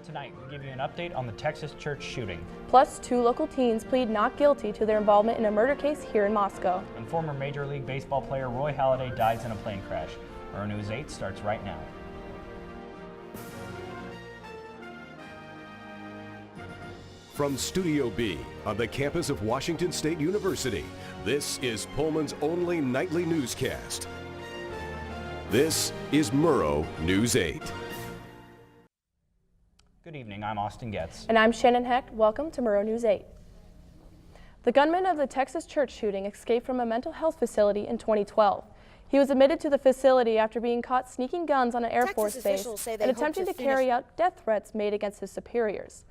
Tonight, we give you an update on the Texas church shooting. Plus, 2 local teens plead not guilty to their involvement in a murder case here in Moscow. And former Major League Baseball player Roy Halladay dies in a plane crash. Murrow News 8 starts right now. From Studio B on the campus of Washington State University, this is Pullman's only nightly newscast. This is Murrow News 8. Good evening, I'm Austin Getz. And I'm Shannon Hecht. Welcome to Murrow News 8. The gunman of the Texas church shooting escaped from a mental health facility in 2012. He was admitted to the facility after being caught sneaking guns on an Air Force base and attempting to carry out death threats made against his superiors.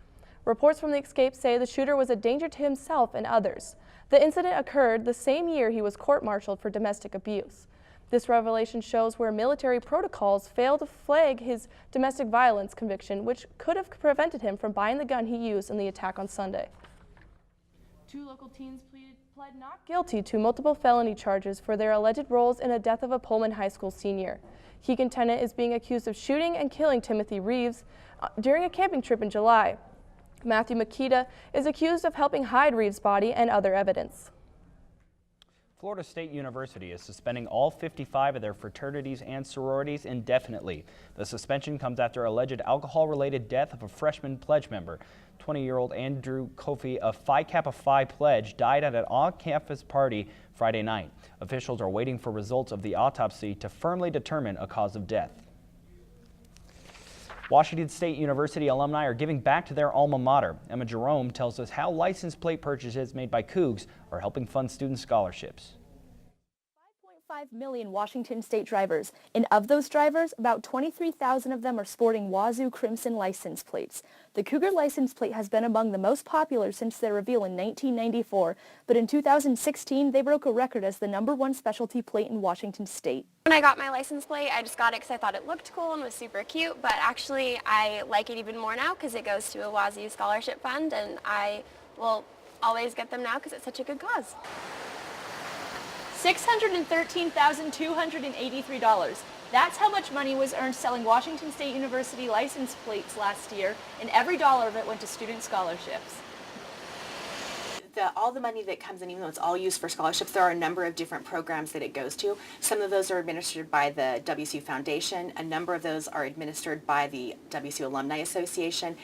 Reports from the escape say the shooter was a danger to himself and others. The incident occurred the same year he was court-martialed for domestic abuse. This revelation shows where military protocols failed to flag his domestic violence conviction, which could have prevented him from buying the gun he used in the attack on Sunday. 2 local teens pled not guilty to multiple felony charges for their alleged roles in the death of a Pullman High School senior. Keegan Tennant is being accused of shooting and killing Timothy Reeves during a camping trip in July. Matthew Makita is accused of helping hide Reeves' body and other evidence. Florida State University is suspending all 55 of their fraternities and sororities indefinitely. The suspension comes after alleged alcohol-related death of a freshman pledge member. 20-year-old Andrew Kofi, a Phi Kappa Phi pledge, died at an on-campus party Friday night. Officials are waiting for results of the autopsy to firmly determine a cause of death. Washington State University alumni are giving back to their alma mater. Emma Jerome tells us how license plate purchases made by Cougs are helping fund student scholarships. 5.5 million Washington State drivers, and of those drivers, about 23,000 of them are sporting Wazoo Crimson license plates. The Cougar license plate has been among the most popular since their reveal in 1994, but in 2016 they broke a record as the #1 specialty plate in Washington State. When I got my license plate, I just got it because I thought it looked cool and was super cute, but actually I like it even more now because it goes to a Wazoo scholarship fund, and I will always get them now because it's such a good cause. $613,283. That's how much money was earned selling Washington State University license plates last year, and every dollar of it went to student scholarships. All the money that comes in, even though it's all used for scholarships, there are a number of different programs that it goes to. Some of those are administered by the WSU Foundation. A number of those are administered by the WSU Alumni Association.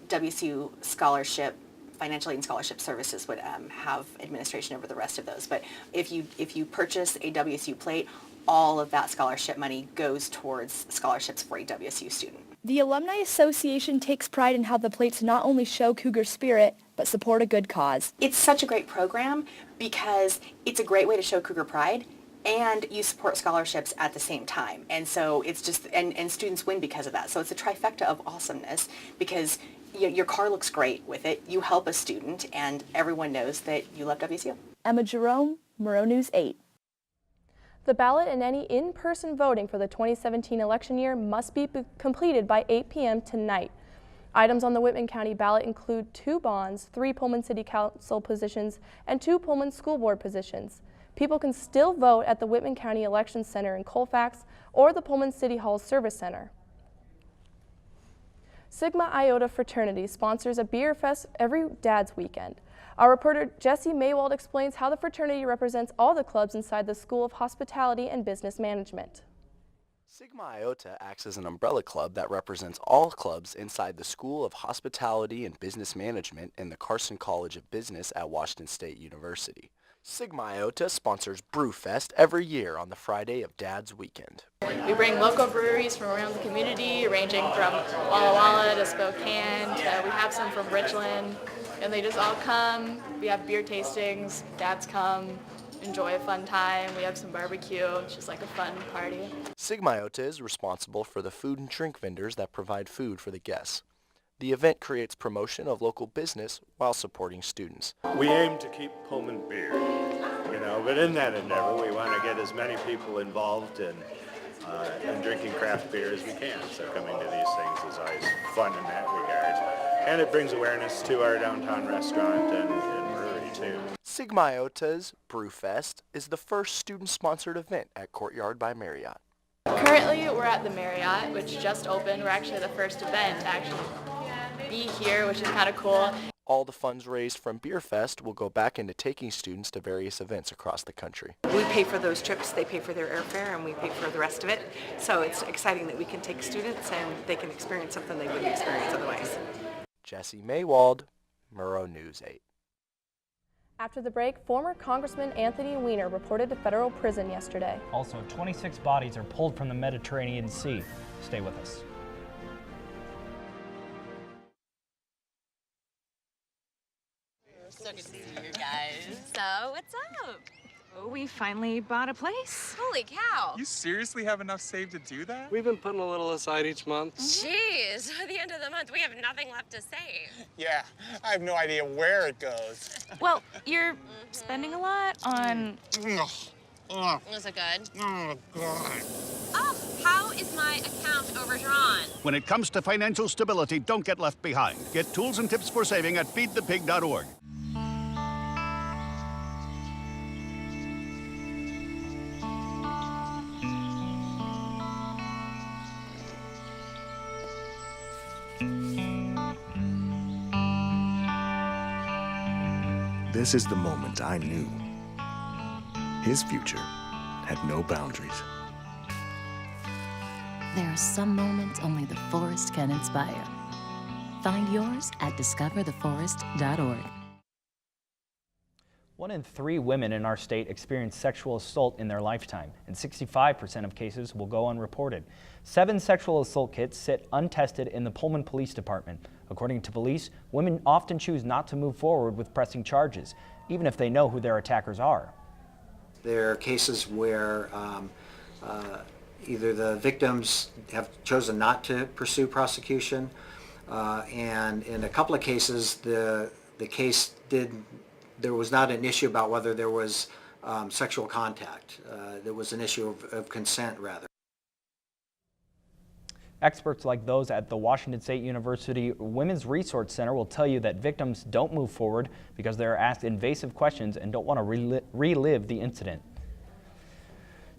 WSU Scholarship, Financial Aid and Scholarship Services would have administration over the rest of those. But if you purchase a WSU plate, all of that scholarship money goes towards scholarships for a WSU student. The Alumni Association takes pride in how the plates not only show Cougar spirit, but support a good cause. It's such a great program because it's a great way to show Cougar pride, and you support scholarships at the same time. And so it's just, and students win because of that. So it's a trifecta of awesomeness because your car looks great with it, you help a student, and everyone knows that you love WSU. Emma Jerome, Murrow News 8. The ballot and any in-person voting for the 2017 election year must be completed by 8 p.m. tonight. Items on the Whitman County ballot include 2 bonds, 3 Pullman City Council positions, and 2 Pullman School Board positions. People can still vote at the Whitman County Election Center in Colfax or the Pullman City Hall Service Center. Sigma Iota Fraternity sponsors a beer fest every Dad's Weekend. Our reporter Jesse Maywald explains how the fraternity represents all the clubs inside the School of Hospitality and Business Management. Sigma Iota acts as an umbrella club that represents all clubs inside the School of Hospitality and Business Management in the Carson College of Business at Washington State University. Sigma Iota sponsors Brewfest every year on the Friday of Dad's Weekend. We bring local breweries from around the community, ranging from Walla Walla to Spokane. We have some from Richland, and they just all come. We have beer tastings, dads come, enjoy a fun time. We have some barbecue. It's just like a fun party. Sigma Iota is responsible for the food and drink vendors that provide food for the guests. The event creates promotion of local business while supporting students. We aim to keep Pullman beer, but in that endeavor we want to get as many people involved in drinking craft beer as we can. So coming to these things is always fun in that regard. And it brings awareness to our downtown restaurant and brewery too. Sigma Iota's Brewfest is the first student-sponsored event at Courtyard by Marriott. Currently, we're at the Marriott, which just opened. We're actually the first event to actually be here, which is kind of cool. All the funds raised from Beer Fest will go back into taking students to various events across the country. We pay for those trips, they pay for their airfare, and we pay for the rest of it. So it's exciting that we can take students and they can experience something they wouldn't experience otherwise. Jesse Maywald, Murrow News 8. After the break, former Congressman Anthony Weiner reported to federal prison yesterday. Also, 26 bodies are pulled from the Mediterranean Sea. Stay with us. So good to see you guys. So, what's up? Oh, we finally bought a place. Holy cow. You seriously have enough saved to do that? We've been putting a little aside each month. Jeez, at the end of the month, we have nothing left to save. Yeah, I have no idea where it goes. Well, you're spending a lot on... Was it good? Oh, God. Oh, how is my account overdrawn? When it comes to financial stability, don't get left behind. Get tools and tips for saving at feedthepig.org. This is the moment I knew. His future had no boundaries. There are some moments only the forest can inspire. Find yours at discovertheforest.org. 1 in 3 women in our state experience sexual assault in their lifetime, and 65% of cases will go unreported. 7 sexual assault kits sit untested in the Pullman Police Department. According to police, women often choose not to move forward with pressing charges, even if they know who their attackers are. There are cases where either the victims have chosen not to pursue prosecution, and in a couple of cases, there was not an issue about whether there was sexual contact. There was an issue of consent, rather. Experts like those at the Washington State University Women's Resource Center will tell you that victims don't move forward because they're asked invasive questions and don't want to relive the incident.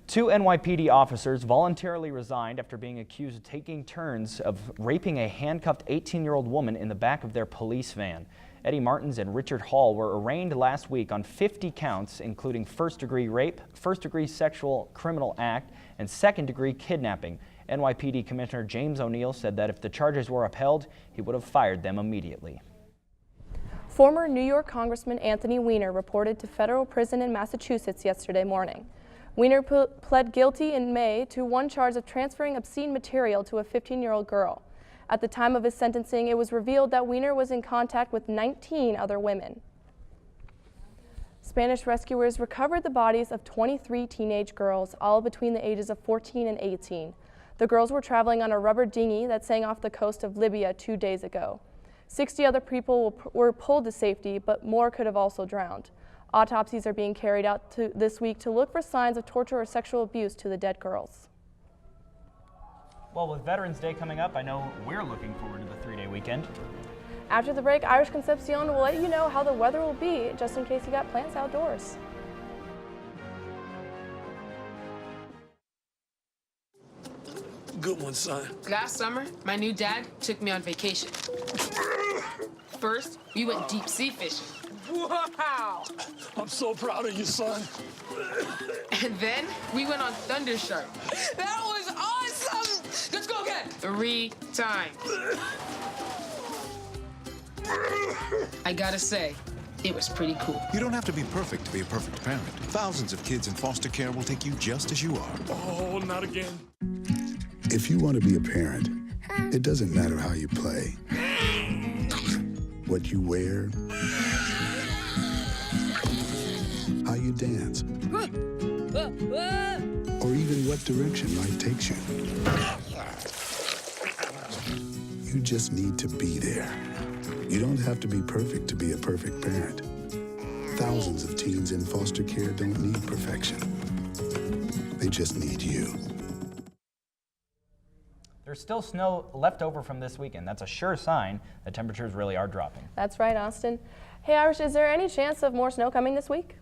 2 NYPD officers voluntarily resigned after being accused of taking turns of raping a handcuffed 18-year-old woman in the back of their police van. Eddie Martins and Richard Hall were arraigned last week on 50 counts, including first-degree rape, first-degree sexual criminal act, and second-degree kidnapping. NYPD Commissioner James O'Neill said that if the charges were upheld, he would have fired them immediately. Former New York Congressman Anthony Weiner reported to federal prison in Massachusetts yesterday morning. Weiner pled guilty in May to one charge of transferring obscene material to a 15-year-old girl. At the time of his sentencing, it was revealed that Weiner was in contact with 19 other women. Spanish rescuers recovered the bodies of 23 teenage girls, all between the ages of 14 and 18. The girls were traveling on a rubber dinghy that sank off the coast of Libya 2 days ago. 60 other people were pulled to safety, but more could have also drowned. Autopsies are being carried out this week to look for signs of torture or sexual abuse to the dead girls. Well, with Veterans Day coming up, I know we're looking forward to the 3-day weekend. After the break, Irish Concepcion will let you know how the weather will be, just in case you got plans outdoors. Good one, son. Last summer, my new dad took me on vacation. First, we went deep sea fishing. Wow! I'm so proud of you, son. And then we went on Thunder Shark. That was awesome! Let's go again. 3 times. I gotta say, it was pretty cool. You don't have to be perfect to be a perfect parent. Thousands of kids in foster care will take you just as you are. Oh, not again. If you want to be a parent, it doesn't matter how you play, what you wear, how you dance, or even what direction life takes you. You just need to be there. You don't have to be perfect to be a perfect parent. Thousands of teens in foster care don't need perfection. They just need you. There's still snow left over from this weekend. That's a sure sign that temperatures really are dropping. That's right, Austin. Hey, Irish, is there any chance of more snow coming this week?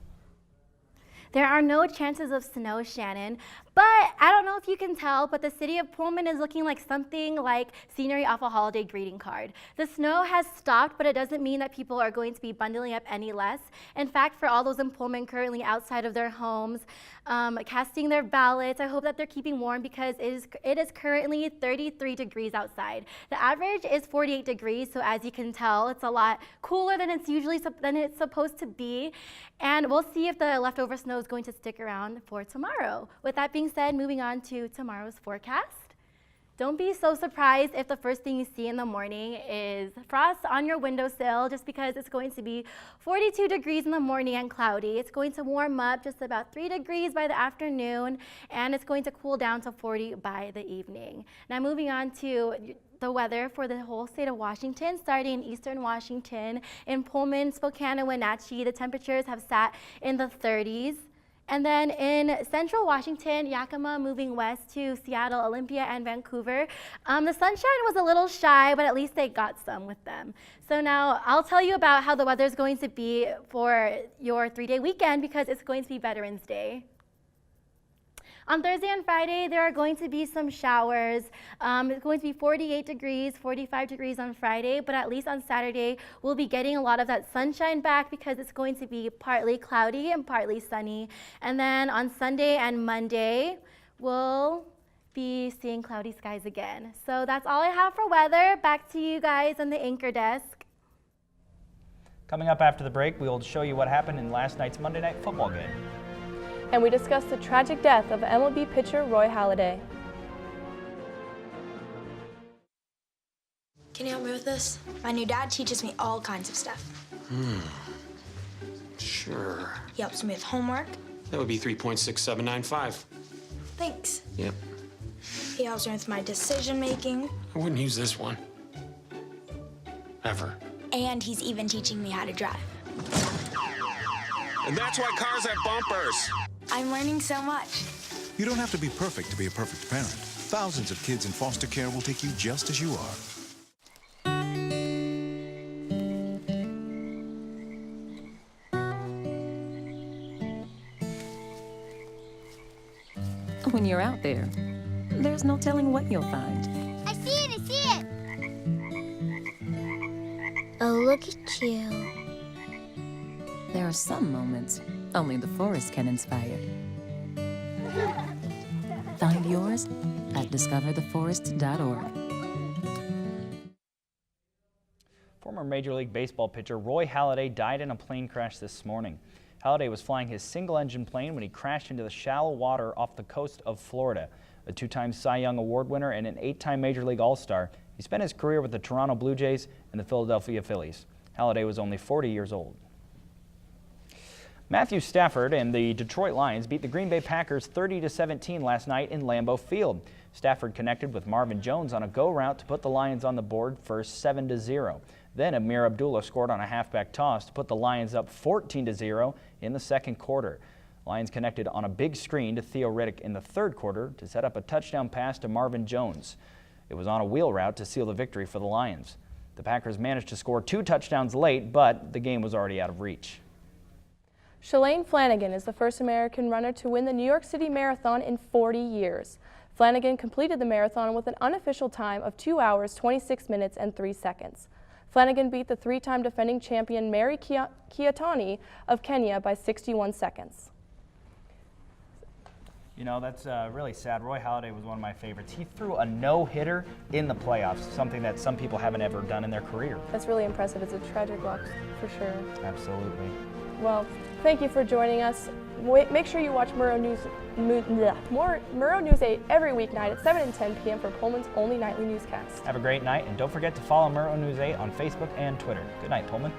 There are no chances of snow, Shannon, but I don't know if you can tell, but the city of Pullman is looking like something like scenery off a holiday greeting card. The snow has stopped, but it doesn't mean that people are going to be bundling up any less. In fact, for all those in Pullman currently outside of their homes, casting their ballots, I hope that they're keeping warm because it is currently 33 degrees outside. The average is 48 degrees, so as you can tell, it's a lot cooler than it's supposed to be. And we'll see if the leftover snow is going to stick around for tomorrow. With that being said, moving on to tomorrow's forecast. Don't be so surprised if the first thing you see in the morning is frost on your windowsill, just because it's going to be 42 degrees in the morning and cloudy. It's going to warm up just about 3 degrees by the afternoon, and it's going to cool down to 40 by the evening. Now moving on to the weather for the whole state of Washington, starting in eastern Washington, in Pullman, Spokane, and Wenatchee, the temperatures have sat in the 30s. And then in central Washington, Yakima moving west to Seattle, Olympia, and Vancouver. The sunshine was a little shy, but at least they got some with them. So now I'll tell you about how the weather is going to be for your 3-day weekend because it's going to be Veterans Day. On Thursday and Friday, there are going to be some showers. It's going to be 48 degrees, 45 degrees on Friday, but at least on Saturday, we'll be getting a lot of that sunshine back because it's going to be partly cloudy and partly sunny. And then on Sunday and Monday, we'll be seeing cloudy skies again. So that's all I have for weather. Back to you guys on the anchor desk. Coming up after the break, we will show you what happened in last night's Monday Night Football game. And we discuss the tragic death of MLB pitcher Roy Halladay. Can you help me with this? My new dad teaches me all kinds of stuff. Sure. He helps me with homework. That would be 3.6795. Thanks. Yep. He helps me with my decision making. I wouldn't use this one. Ever. And he's even teaching me how to drive. And that's why cars have bumpers. I'm learning so much. You don't have to be perfect to be a perfect parent. Thousands of kids in foster care will take you just as you are. When you're out there, there's no telling what you'll find. I see it! I see it! Oh, look at you. There are some moments only the forest can inspire. Find yours at discovertheforest.org. Former Major League Baseball pitcher Roy Halladay died in a plane crash this morning. Halladay was flying his single-engine plane when he crashed into the shallow water off the coast of Florida. A 2-time Cy Young Award winner and an 8-time Major League All-Star, he spent his career with the Toronto Blue Jays and the Philadelphia Phillies. Halladay was only 40 years old. Matthew Stafford and the Detroit Lions beat the Green Bay Packers 30-17 last night in Lambeau Field. Stafford connected with Marvin Jones on a go route to put the Lions on the board first 7-0. Then Amir Abdullah scored on a halfback toss to put the Lions up 14-0 in the second quarter. Lions connected on a big screen to Theo Riddick in the third quarter to set up a touchdown pass to Marvin Jones. It was on a wheel route to seal the victory for the Lions. The Packers managed to score 2 touchdowns late, but the game was already out of reach. Shalane Flanagan is the first American runner to win the New York City Marathon in 40 years. Flanagan completed the marathon with an unofficial time of 2 hours, 26 minutes, and 3 seconds. Flanagan beat the 3-time defending champion Mary Keitany of Kenya by 61 seconds. You know, that's really sad. Roy Halladay was one of my favorites. He threw a no-hitter in the playoffs, something that some people haven't ever done in their career. That's really impressive. It's a tragic loss for sure. Absolutely. Well, thank you for joining us. Make sure you watch Murrow News 8 every weeknight at 7 and 10 p.m. for Pullman's only nightly newscast. Have a great night, and don't forget to follow Murrow News 8 on Facebook and Twitter. Good night, Pullman.